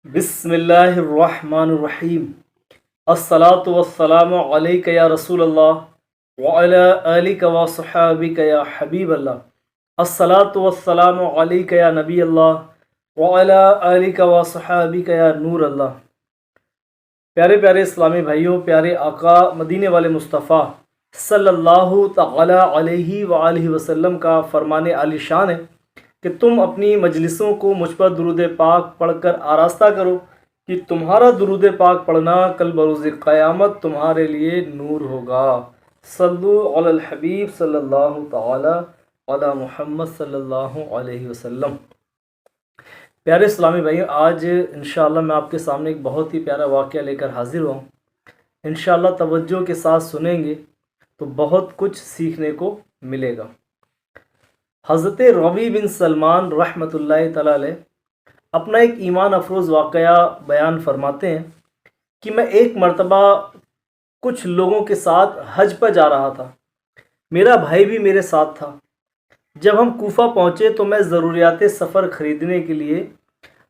بسم اللہ الرحمن الرحیم۔ الصلاۃ والسلام علیک یا رسول اللہ وعلی آلک و صحابک یا حبیب اللہ۔ الصلاۃ والسلام علیک یا نبی اللہ وعلی آلک و صحابک یا نور اللہ۔ پیارے پیارے اسلامی بھائیوں، پیارے آقا مدینے والے مصطفیٰ صلی اللہ تعالی علیہ وآلہ وسلم کا فرمان عالی شان ہے کہ تم اپنی مجلسوں کو مجھ پر درود پاک پڑھ کر آراستہ کرو کہ تمہارا درود پاک پڑھنا کل بروز قیامت تمہارے لیے نور ہوگا۔ صلو علی الحبیب صلی اللہ تعالی علی محمد صلی اللہ علیہ وسلم۔ پیارے اسلامی بھائیوں، آج انشاءاللہ میں آپ کے سامنے ایک بہت ہی پیارا واقعہ لے کر حاضر ہوں۔ انشاءاللہ توجہ کے ساتھ سنیں گے تو بہت کچھ سیکھنے کو ملے گا۔ حضرت ربیع بن سلمان رحمۃ اللہ تعالی علیہ اپنا ایک ایمان افروز واقعہ بیان فرماتے ہیں کہ میں ایک مرتبہ کچھ لوگوں کے ساتھ حج پر جا رہا تھا۔ میرا بھائی بھی میرے ساتھ تھا۔ جب ہم کوفہ پہنچے تو میں ضروریات سفر خریدنے کے لیے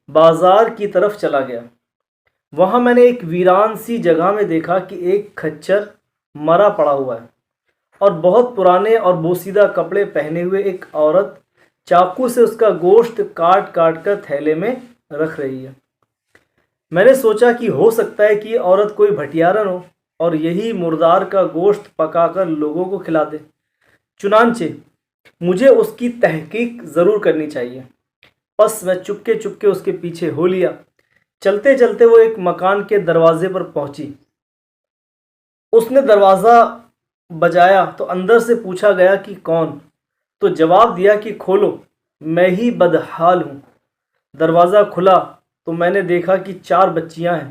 بازار کی طرف چلا گیا۔ وہاں میں نے ایک ویران سی جگہ میں دیکھا کہ ایک کھچر مرا پڑا ہوا ہے اور بہت پرانے اور بوسیدہ کپڑے پہنے ہوئے ایک عورت چاقو سے اس کا گوشت کاٹ کاٹ کر تھیلے میں رکھ رہی ہے۔ میں نے سوچا کہ ہو سکتا ہے کہ یہ عورت کوئی بھٹیارن ہو اور یہی مردار کا گوشت پکا کر لوگوں کو کھلا دے۔ چنانچہ مجھے اس کی تحقیق ضرور کرنی چاہیے۔ پس میں چپکے چپکے اس کے پیچھے ہو لیا۔ چلتے چلتے وہ ایک مکان کے دروازے پر پہنچی۔ اس نے دروازہ بجایا تو اندر سے پوچھا گیا کہ کون؟ تو جواب دیا کہ کھولو، میں ہی بدحال ہوں۔ دروازہ کھلا تو میں نے دیکھا کہ 4 بچیاں ہیں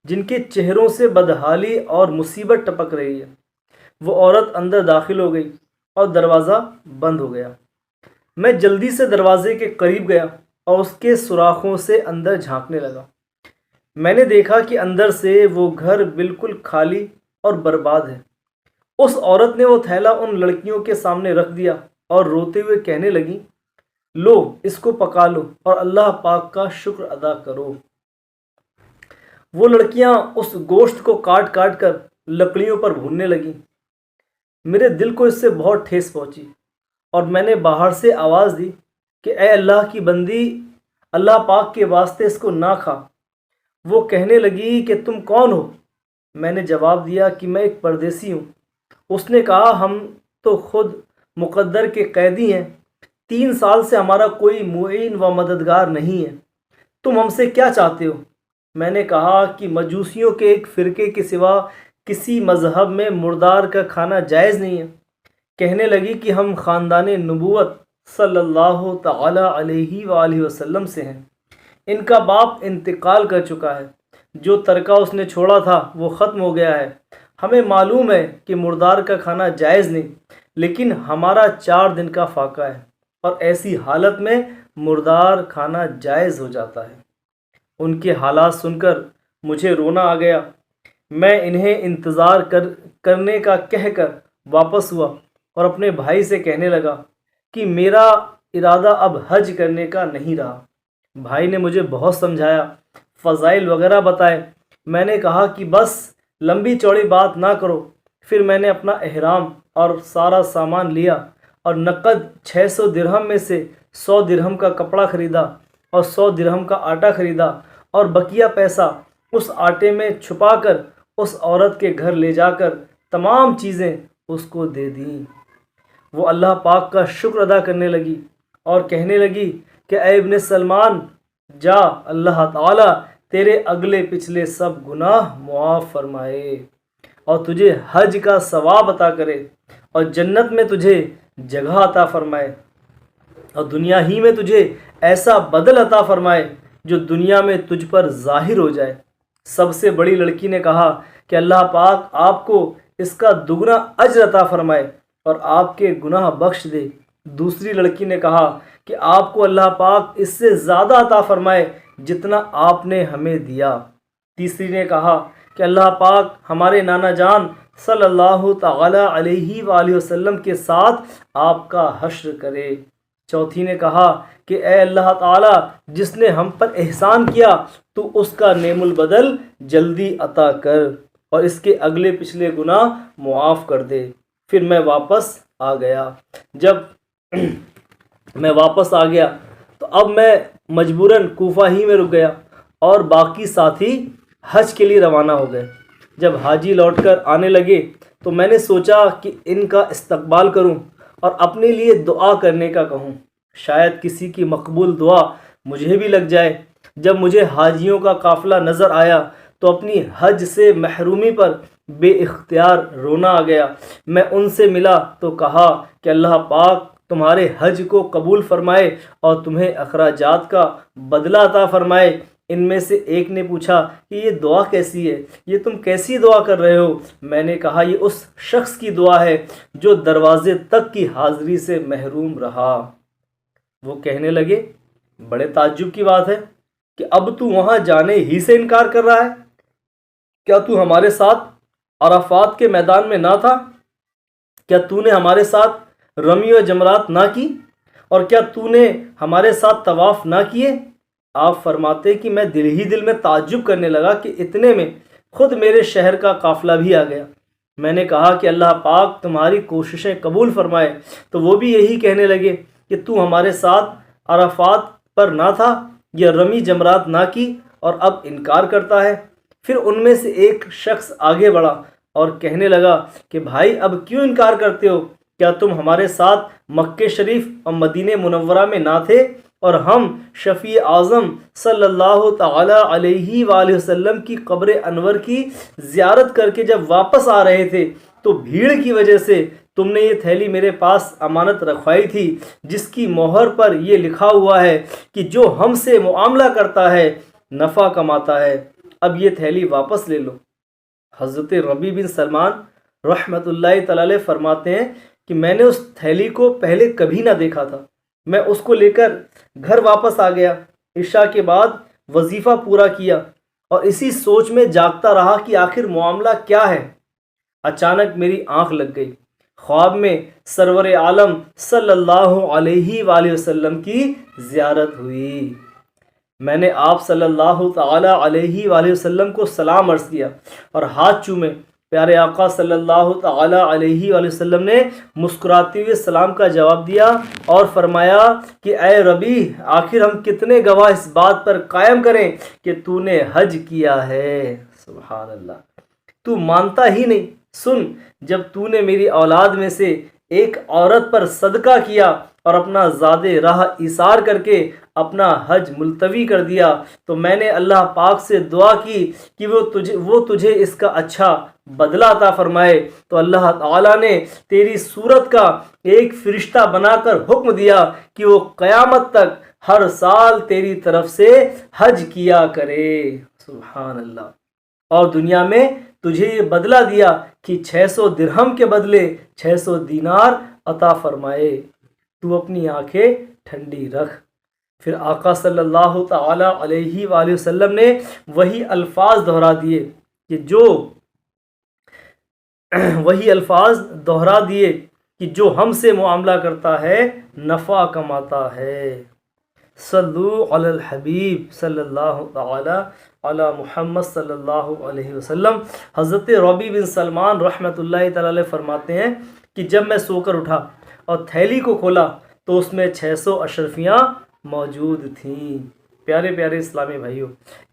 جن کے چہروں سے بدحالی اور مصیبت ٹپک رہی ہے۔ وہ عورت اندر داخل ہو گئی اور دروازہ بند ہو گیا۔ میں جلدی سے دروازے کے قریب گیا اور اس کے سوراخوں سے اندر جھانکنے لگا۔ میں نے دیکھا کہ اندر سے وہ گھر بالکل خالی اور برباد ہے۔ اس عورت نے وہ تھیلا ان لڑکیوں کے سامنے رکھ دیا اور روتے ہوئے کہنے لگی، لو اس کو پکا لو اور اللہ پاک کا شکر ادا کرو۔ وہ لڑکیاں اس گوشت کو کاٹ کاٹ کر لکڑیوں پر بھوننے لگیں۔ میرے دل کو اس سے بہت ٹھیس پہنچی اور میں نے باہر سے آواز دی کہ اے اللہ کی بندی، اللہ پاک کے واسطے اس کو نہ کھا۔ وہ کہنے لگی کہ تم کون ہو؟ میں نے جواب دیا کہ میں ایک پردیسی ہوں۔ اس نے کہا، ہم تو خود مقدر کے قیدی ہیں۔ 3 سال سے ہمارا کوئی معین و مددگار نہیں ہے۔ تم ہم سے کیا چاہتے ہو؟ میں نے کہا کہ مجوسیوں کے ایک فرقے کے سوا کسی مذہب میں مردار کا کھانا جائز نہیں ہے۔ کہنے لگی کہ ہم خاندان نبوت صلی اللہ تعالی علیہ وآلہ وسلم سے ہیں۔ ان کا باپ انتقال کر چکا ہے۔ جو ترکہ اس نے چھوڑا تھا وہ ختم ہو گیا ہے۔ ہمیں معلوم ہے کہ مردار کا کھانا جائز نہیں، لیکن ہمارا 4 دن کا فاقہ ہے اور ایسی حالت میں مردار کھانا جائز ہو جاتا ہے۔ ان کے حالات سن کر مجھے رونا آ گیا۔ میں انہیں انتظار کرنے کا کہہ کر واپس ہوا اور اپنے بھائی سے کہنے لگا کہ میرا ارادہ اب حج کرنے کا نہیں رہا۔ بھائی نے مجھے بہت سمجھایا، فضائل وغیرہ بتائے۔ میں نے کہا کہ بس لمبی چوڑی بات نہ کرو۔ پھر میں نے اپنا احرام اور سارا سامان لیا اور نقد 600 درہم میں سے 100 درہم کا کپڑا خریدا اور 100 درہم کا آٹا خریدا اور بقیہ پیسہ اس آٹے میں چھپا کر اس عورت کے گھر لے جا کر تمام چیزیں اس کو دے دیں۔ وہ اللہ پاک کا شکر ادا کرنے لگی اور کہنے لگی کہ اے ابن سلمان، جا، اللہ تعالی تیرے اگلے پچھلے سب گناہ معاف فرمائے اور تجھے حج کا ثواب عطا کرے اور جنت میں تجھے جگہ عطا فرمائے اور دنیا ہی میں تجھے ایسا بدل عطا فرمائے جو دنیا میں تجھ پر ظاہر ہو جائے۔ سب سے بڑی لڑکی نے کہا کہ اللہ پاک آپ کو اس کا دگنا اجر عطا فرمائے اور آپ کے گناہ بخش دے۔ دوسری لڑکی نے کہا کہ آپ کو اللہ پاک اس سے زیادہ عطا فرمائے جتنا آپ نے ہمیں دیا۔ تیسری نے کہا کہ اللہ پاک ہمارے نانا جان صلی اللہ تعالی علیہ وآلہ وسلم کے ساتھ آپ کا حشر کرے۔ چوتھی نے کہا کہ اے اللہ تعالیٰ، جس نے ہم پر احسان کیا تو اس کا نعم البدل جلدی عطا کر اور اس کے اگلے پچھلے گناہ معاف کر دے۔ پھر میں واپس آ گیا۔ جب میں واپس آ گیا تو اب میں مجبوراً کوفہ ہی میں رک گیا اور باقی ساتھی حج کے لیے روانہ ہو گئے۔ جب حاجی لوٹ کر آنے لگے تو میں نے سوچا کہ ان کا استقبال کروں اور اپنے لیے دعا کرنے کا کہوں، شاید کسی کی مقبول دعا مجھے بھی لگ جائے۔ جب مجھے حاجیوں کا قافلہ نظر آیا تو اپنی حج سے محرومی پر بے اختیار رونا آ گیا۔ میں ان سے ملا تو کہا کہ اللہ پاک تمہارے حج کو قبول فرمائے اور تمہیں اخراجات کا بدلہ عطا فرمائے۔ ان میں سے ایک نے پوچھا کہ یہ دعا کیسی ہے؟ یہ تم کیسی دعا کر رہے ہو؟ میں نے کہا یہ اس شخص کی دعا ہے جو دروازے تک کی حاضری سے محروم رہا۔ وہ کہنے لگے بڑے تعجب کی بات ہے کہ اب تو وہاں جانے ہی سے انکار کر رہا ہے۔ کیا تو ہمارے ساتھ عرفات کے میدان میں نہ تھا؟ کیا تو نے ہمارے ساتھ رمی و جمرات نہ کی؟ اور کیا تو نے ہمارے ساتھ طواف نہ کیے؟ آپ فرماتے کہ میں دل ہی دل میں تعجب کرنے لگا کہ اتنے میں خود میرے شہر کا قافلہ بھی آ گیا۔ میں نے کہا کہ اللہ پاک تمہاری کوششیں قبول فرمائے۔ تو وہ بھی یہی کہنے لگے کہ تو ہمارے ساتھ عرفات پر نہ تھا یا رمی جمرات نہ کی اور اب انکار کرتا ہے۔ پھر ان میں سے ایک شخص آگے بڑھا اور کہنے لگا کہ بھائی اب کیوں انکار کرتے ہو؟ کیا تم ہمارے ساتھ مکہ شریف اور مدینہ منورہ میں نہ تھے اور ہم شفیع اعظم صلی اللہ تعالی علیہ وآلہ وسلم کی قبر انور کی زیارت کر کے جب واپس آ رہے تھے تو بھیڑ کی وجہ سے تم نے یہ تھیلی میرے پاس امانت رکھوائی تھی جس کی مہر پر یہ لکھا ہوا ہے کہ جو ہم سے معاملہ کرتا ہے نفع کماتا ہے، اب یہ تھیلی واپس لے لو۔ حضرت ربیع بن سلمان رحمۃ اللہ تعالی علیہ فرماتے ہیں کہ میں نے اس تھیلی کو پہلے کبھی نہ دیکھا تھا۔ میں اس کو لے کر گھر واپس آ گیا، عشاء کے بعد وظیفہ پورا کیا اور اسی سوچ میں جاگتا رہا کہ آخر معاملہ کیا ہے۔ اچانک میری آنکھ لگ گئی۔ خواب میں سرور عالم صلی اللہ علیہ وآلہ وسلم کی زیارت ہوئی۔ میں نے آپ صلی اللہ تعالی علیہ وآلہ وسلم کو سلام عرض کیا اور ہاتھ چومے۔ پیارے آقا صلی اللہ تعالی علیہ وآلہ وسلم نے مسکراتے ہوئے سلام کا جواب دیا اور فرمایا کہ اے ربیع، آخر ہم کتنے گواہ اس بات پر قائم کریں کہ تو نے حج کیا ہے۔ سبحان اللہ، تو مانتا ہی نہیں۔ سن، جب تو نے میری اولاد میں سے ایک عورت پر صدقہ کیا اور اپنا زاد راہ ایثار کر کے اپنا حج ملتوی کر دیا تو میں نے اللہ پاک سے دعا کی کہ وہ تجھے اس کا اچھا بدلہ عطا فرمائے، تو اللہ تعالیٰ نے تیری صورت کا ایک فرشتہ بنا کر حکم دیا کہ وہ قیامت تک ہر سال تیری طرف سے حج کیا کرے۔ سبحان اللہ۔ اور دنیا میں تجھے یہ بدلہ دیا کہ 600 درہم کے بدلے 600 دینار عطا فرمائے۔ تو اپنی آنکھیں ٹھنڈی رکھ۔ پھر آقا صلی اللہ تعالی علیہ وآلہ وسلم نے وہی الفاظ دہرا دیے کہ جو ہم سے معاملہ کرتا ہے نفع کماتا ہے۔ صلو علی الحبیب صلی اللہ تعالی علی محمد صلی اللہ علیہ وسلم۔ حضرت ربیع بن سلمان رحمۃ اللہ تعالی علیہ فرماتے ہیں کہ جب میں سو کر اٹھا اور تھیلی کو کھولا تو اس میں 600 اشرفیاں موجود تھیں۔ پیارے پیارے اسلامی بھائیوں،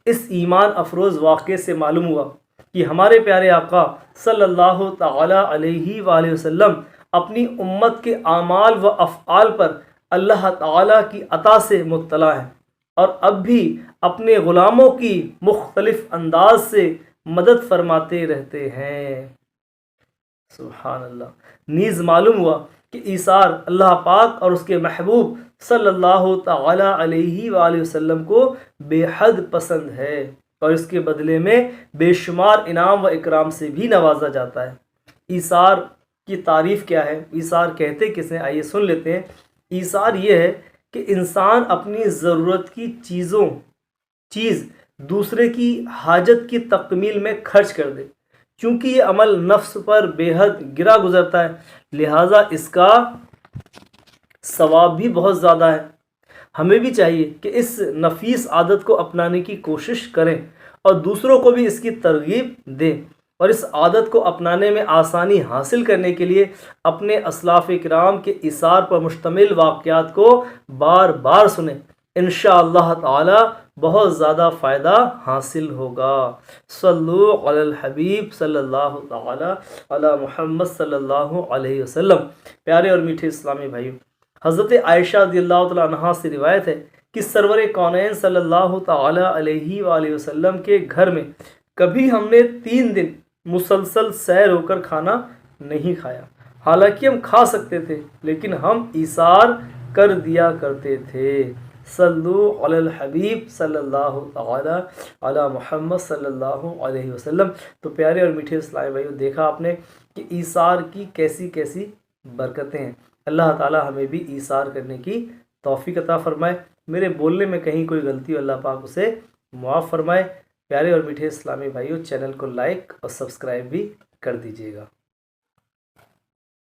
اس ایمان افروز واقعے سے معلوم ہوا کہ ہمارے پیارے آقا صلی اللہ تعالی علیہ وآلہ وسلم اپنی امت کے اعمال و افعال پر اللہ تعالیٰ کی عطا سے مطلع ہیں اور اب بھی اپنے غلاموں کی مختلف انداز سے مدد فرماتے رہتے ہیں۔ سبحان اللہ۔ نیز معلوم ہوا کہ ایثار اللہ پاک اور اس کے محبوب صلی اللہ تعالی علیہ وآلہ وسلم کو بے حد پسند ہے اور اس کے بدلے میں بے شمار انعام و اکرام سے بھی نوازا جاتا ہے۔ ایثار کی تعریف کیا ہے؟ ایثار کہتے کسے؟ آئیے سن لیتے ہیں۔ ایثار یہ ہے کہ انسان اپنی ضرورت کی چیز دوسرے کی حاجت کی تکمیل میں خرچ کر دے۔ چونکہ یہ عمل نفس پر بے حد گرا گزرتا ہے، لہٰذا اس کا ثواب بھی بہت زیادہ ہے۔ ہمیں بھی چاہیے کہ اس نفیس عادت کو اپنانے کی کوشش کریں اور دوسروں کو بھی اس کی ترغیب دیں، اور اس عادت کو اپنانے میں آسانی حاصل کرنے کے لیے اپنے اسلاف کرام کے ایثار پر مشتمل واقعات کو بار بار سنیں۔ انشاءاللہ تعالی بہت زیادہ فائدہ حاصل ہوگا۔ صلو علی الحبیب صلی اللہ تعالی علی محمد صلی اللہ علیہ وسلم۔ پیارے اور میٹھے اسلامی بھائیوں، حضرت عائشہ رضی اللہ تعالیٰ عنہا سے روایت ہے کہ سرور کونین صلی اللہ تعالی علیہ وآلہ وسلم کے گھر میں کبھی ہم نے 3 دن مسلسل سیر ہو کر کھانا نہیں کھایا۔ حالانکہ ہم کھا سکتے تھے لیکن ہم ایثار کر دیا کرتے تھے۔ صلو علی الحبیب صلی اللہ تعالی علی محمد صلی اللہ علیہ وسلم۔ تو پیارے اور میٹھے اسلامی بھائیوں، دیکھا آپ نے کہ ایثار کی کیسی کیسی برکتیں ہیں۔ اللہ تعالی ہمیں بھی ایثار کرنے کی توفیق عطا فرمائے۔ میرے بولنے میں کہیں کوئی غلطی ہو، اللہ پاک اسے معاف فرمائے۔ پیارے اور میٹھے اسلامی بھائیوں، چینل کو لائک اور سبسکرائب بھی کر دیجیے گا۔